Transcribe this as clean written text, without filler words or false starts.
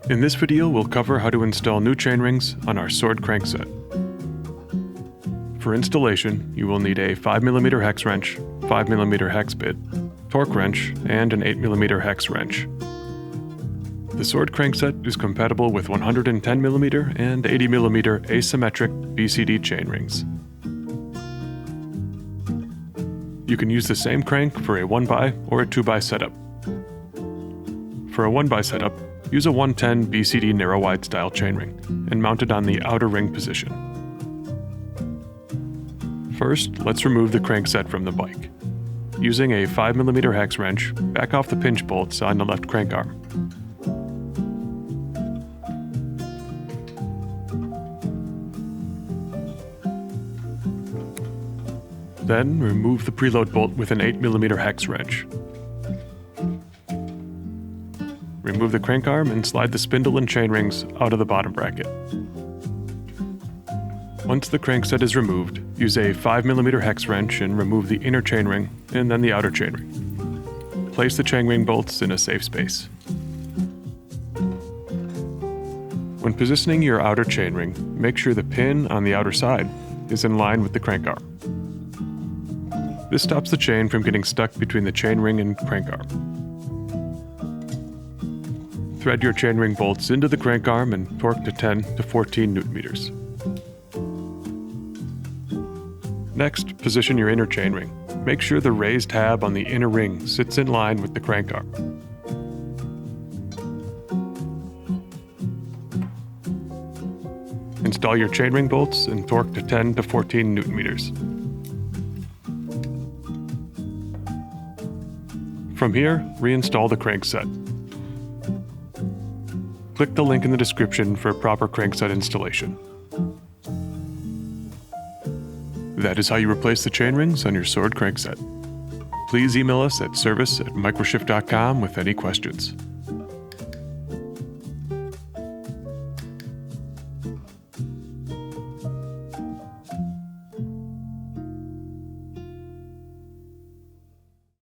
In this video, we'll cover how to install new chainrings on our sword crankset. For installation, you will need a 5mm hex wrench, 5mm hex bit, torque wrench, and an 8mm hex wrench. The sword crankset is compatible with 110mm and 80mm asymmetric BCD chainrings. You can use the same crank for a 1x or a 2x setup. For a 1x setup, use a 110 BCD narrow-wide style chainring and mount it on the outer ring position. First, let's remove the crankset from the bike. Using a 5mm hex wrench, back off the pinch bolts on the left crank arm. Then, remove the preload bolt with an 8mm hex wrench. Remove the crank arm and slide the spindle and chainrings out of the bottom bracket. Once the crankset is removed, use a 5mm hex wrench and remove the inner chainring and then the outer chainring. Place the chainring bolts in a safe space. When positioning your outer chainring, make sure the pin on the outer side is in line with the crank arm. This stops the chain from getting stuck between the chainring and crank arm. Thread your chainring bolts into the crank arm and torque to 10 to 14 Nm. Next, position your inner chainring. Make sure the raised tab on the inner ring sits in line with the crank arm. Install your chainring bolts and torque to 10 to 14 Nm. From here, reinstall the crankset. Click the link in the description for proper crankset installation. That is how you replace the chainrings on your sword crankset. Please email us at service@microshift.com with any questions.